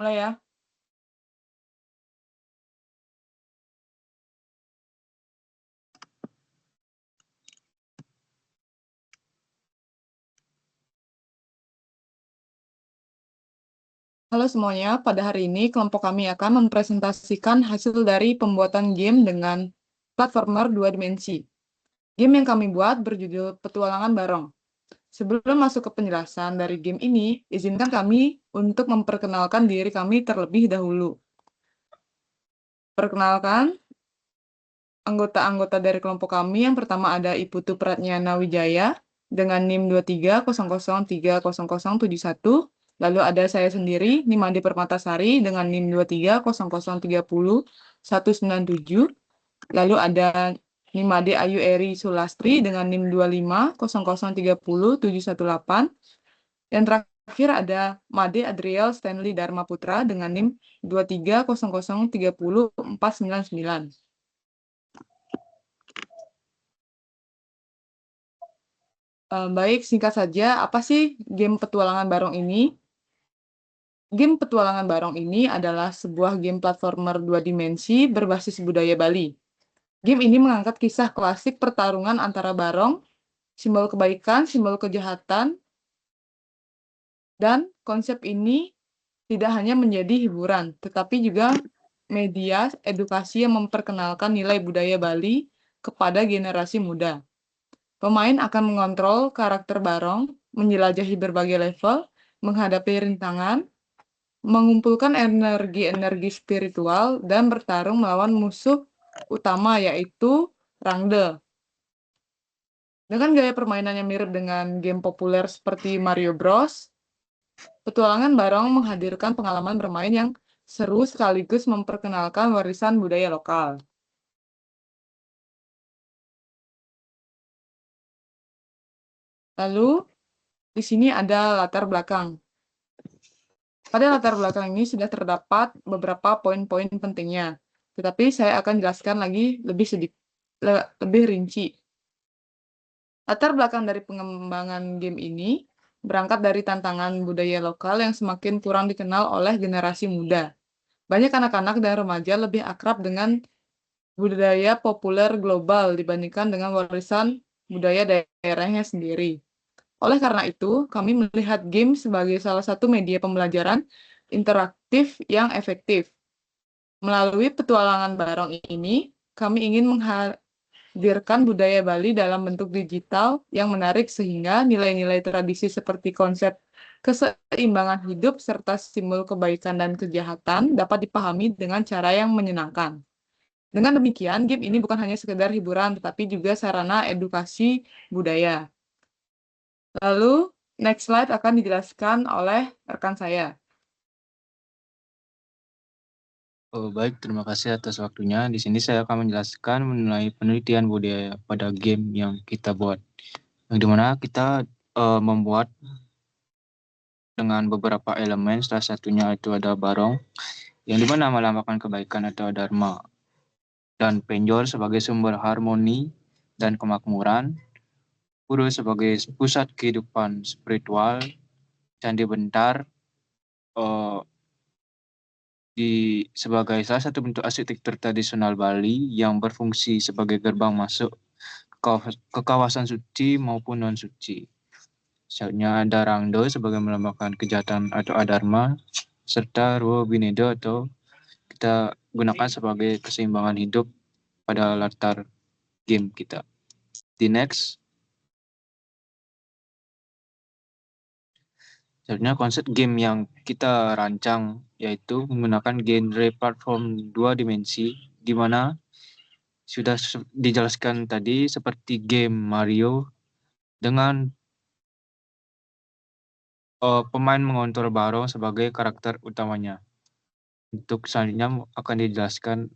Mulai ya. Halo semuanya, pada hari ini kelompok kami akan mempresentasikan hasil dari pembuatan game dengan platformer 2 dimensi. Game yang kami buat berjudul Petualangan Barong. Sebelum masuk ke penjelasan dari game ini, izinkan kami untuk memperkenalkan diri kami terlebih dahulu. Perkenalkan, anggota-anggota dari kelompok kami yang pertama ada Iputu Pratnyana Wijaya dengan NIM 2300300071. Lalu ada saya sendiri, Nimade Permatasari dengan NIM 2300300197. Lalu ada Nimade Ayu Eri Sulastri dengan NIM 2500300718. Dan terakhir ada Made Adriel Stanley Dharma Putra dengan NIM 2300300499. Baik, singkat saja, apa sih game Petualangan Barong ini? Game Petualangan Barong ini adalah sebuah game platformer 2 dimensi berbasis budaya Bali. Game ini mengangkat kisah klasik pertarungan antara barong, simbol kebaikan, simbol kejahatan, dan konsep ini tidak hanya menjadi hiburan, tetapi juga media edukasi yang memperkenalkan nilai budaya Bali kepada generasi muda. Pemain akan mengontrol karakter barong, menjelajahi berbagai level, menghadapi rintangan, mengumpulkan energi-energi spiritual, dan bertarung melawan musuh utama yaitu Rangde. Dengan gaya permainan yang mirip dengan game populer seperti Mario Bros, Petualangan Barong menghadirkan pengalaman bermain yang seru sekaligus memperkenalkan warisan budaya lokal. Lalu, di sini ada latar belakang. Pada latar belakang ini sudah terdapat beberapa poin-poin pentingnya, tetapi saya akan jelaskan lagi lebih rinci. Latar belakang dari pengembangan game ini berangkat dari tantangan budaya lokal yang semakin kurang dikenal oleh generasi muda. Banyak anak-anak dan remaja lebih akrab dengan budaya populer global dibandingkan dengan warisan budaya daerahnya sendiri. Oleh karena itu, kami melihat game sebagai salah satu media pembelajaran interaktif yang efektif. Melalui petualangan barong ini, kami ingin menghadirkan budaya Bali dalam bentuk digital yang menarik sehingga nilai-nilai tradisi seperti konsep keseimbangan hidup serta simbol kebaikan dan kejahatan dapat dipahami dengan cara yang menyenangkan. Dengan demikian, game ini bukan hanya sekedar hiburan, tetapi juga sarana edukasi budaya. Lalu, next slide akan dijelaskan oleh rekan saya. Oh, baik, terima kasih atas waktunya. Di sini saya akan menjelaskan mengenai penelitian budaya pada game yang kita buat. Yang dimana kita membuat dengan beberapa elemen, salah satunya itu ada barong, yang dimana melambangkan kebaikan atau dharma, dan penjor sebagai sumber harmoni dan kemakmuran, pura sebagai pusat kehidupan spiritual, candi bentar eh, sebagai salah satu bentuk arsitektur tradisional Bali yang berfungsi sebagai gerbang masuk ke kawasan suci maupun non suci. Selanjutnya ada Rangdo sebagai melambangkan kejahatan atau adharma, serta Ruo Binedo atau kita gunakan sebagai keseimbangan hidup pada latar game kita. Di next. Sebenarnya konsep game yang kita rancang yaitu menggunakan genre platform 2 dimensi, di mana sudah dijelaskan tadi seperti game Mario dengan pemain mengontrol barong sebagai karakter utamanya. Untuk selanjutnya akan dijelaskan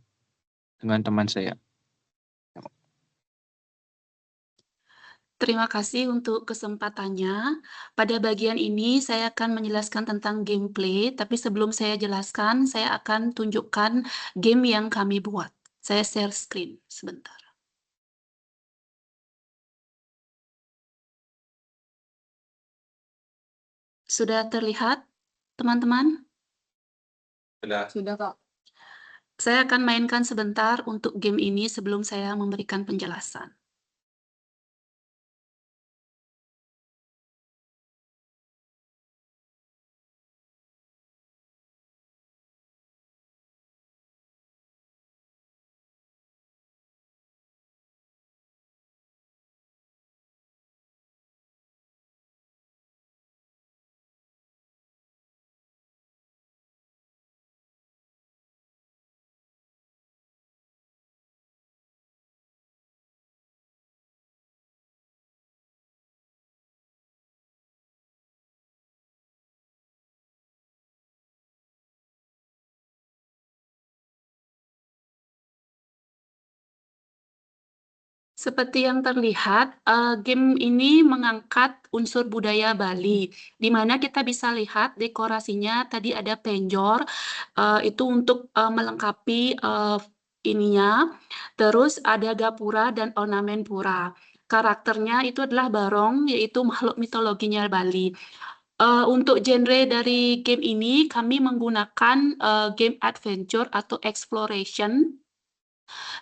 dengan teman saya. Terima kasih untuk kesempatannya. Pada bagian ini saya akan menjelaskan tentang gameplay, tapi sebelum saya jelaskan, saya akan tunjukkan game yang kami buat. Saya share screen sebentar. Sudah terlihat, teman-teman? Sudah, Kak. Saya akan mainkan sebentar untuk game ini sebelum saya memberikan penjelasan. Seperti yang terlihat, game ini mengangkat unsur budaya Bali, di mana kita bisa lihat dekorasinya tadi ada penjor, itu untuk melengkapi ininya, terus ada gapura dan ornamen pura. Karakternya itu adalah barong, yaitu makhluk mitologinya Bali. Untuk genre dari game ini kami menggunakan game adventure atau exploration.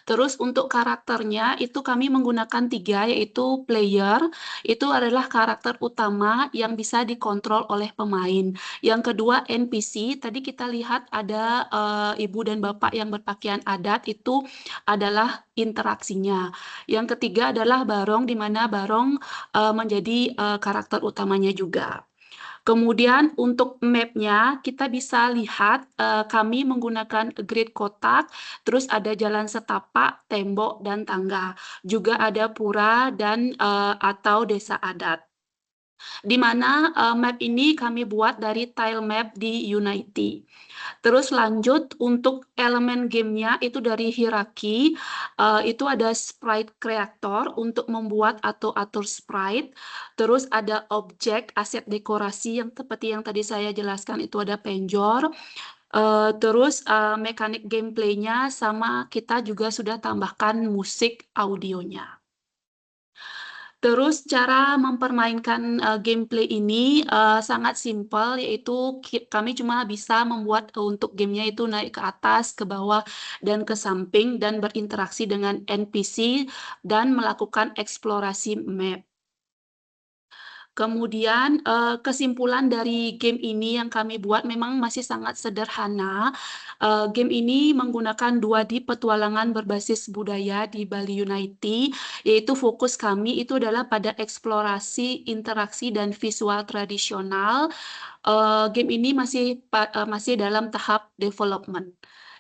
Terus untuk karakternya itu kami menggunakan 3, yaitu player, itu adalah karakter utama yang bisa dikontrol oleh pemain. Yang kedua NPC, tadi kita lihat ada ibu dan bapak yang berpakaian adat, itu adalah interaksinya. Yang ketiga adalah barong, di mana barong menjadi karakter utamanya juga. Kemudian untuk map-nya kita bisa lihat kami menggunakan grid kotak, terus ada jalan setapak, tembok, dan tangga. Juga ada pura dan atau desa adat. Di mana map ini kami buat dari tile map di Unity. Terus lanjut untuk elemen gamenya itu dari hierarki, itu ada sprite creator untuk membuat atau atur sprite, terus ada objek aset dekorasi yang seperti yang tadi saya jelaskan itu ada penjor, terus mekanik gameplaynya sama kita juga sudah tambahkan musik audionya. Terus cara mempermainkan gameplay ini sangat simpel, yaitu kami cuma bisa membuat untuk gamenya itu naik ke atas, ke bawah, dan ke samping, dan berinteraksi dengan NPC, dan melakukan eksplorasi map. Kemudian kesimpulan dari game ini yang kami buat memang masih sangat sederhana. Game ini menggunakan 2D petualangan berbasis budaya di Bali Unity, yaitu fokus kami itu adalah pada eksplorasi, interaksi, dan visual tradisional. Game ini masih dalam tahap development.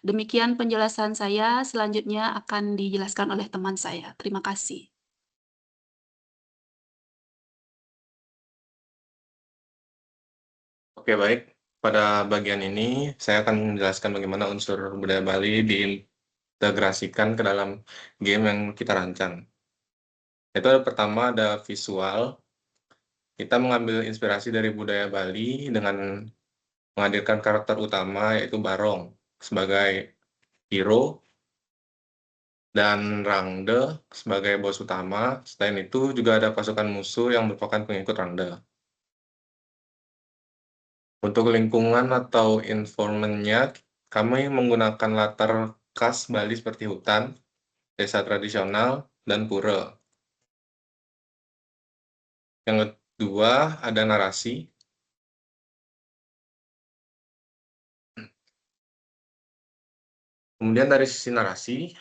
Demikian penjelasan saya, selanjutnya akan dijelaskan oleh teman saya. Terima kasih. Oke, baik. Pada bagian ini, saya akan menjelaskan bagaimana unsur budaya Bali diintegrasikan ke dalam game yang kita rancang. Itu pertama ada visual. Kita mengambil inspirasi dari budaya Bali dengan menghadirkan karakter utama, yaitu Barong, sebagai hero, dan Rangde sebagai bos utama. Selain itu, juga ada pasukan musuh yang merupakan pengikut Rangde. Untuk lingkungan atau environment-nya, kami menggunakan latar khas Bali seperti hutan, desa tradisional, dan pura. Yang kedua, ada narasi. Kemudian dari sisi narasi,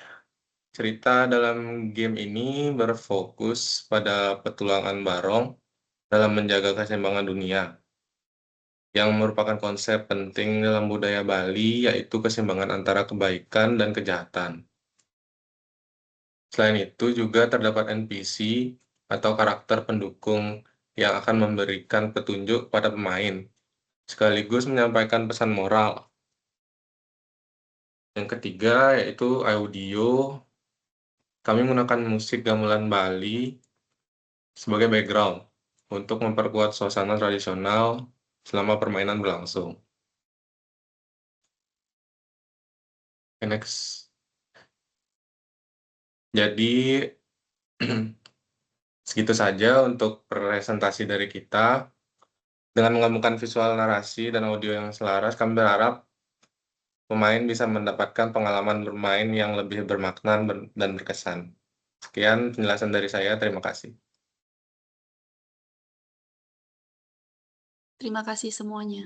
cerita dalam game ini berfokus pada petualangan Barong dalam menjaga keseimbangan dunia, yang merupakan konsep penting dalam budaya Bali, yaitu keseimbangan antara kebaikan dan kejahatan. Selain itu juga terdapat NPC atau karakter pendukung yang akan memberikan petunjuk pada pemain, sekaligus menyampaikan pesan moral. Yang ketiga yaitu audio. Kami menggunakan musik gamelan Bali sebagai background untuk memperkuat suasana tradisional selama permainan berlangsung. Next. Jadi segitu saja untuk presentasi dari kita. Dengan menggabungkan visual narasi dan audio yang selaras, kami berharap pemain bisa mendapatkan pengalaman bermain yang lebih bermakna dan berkesan. Sekian penjelasan dari saya, terima kasih. Terima kasih semuanya.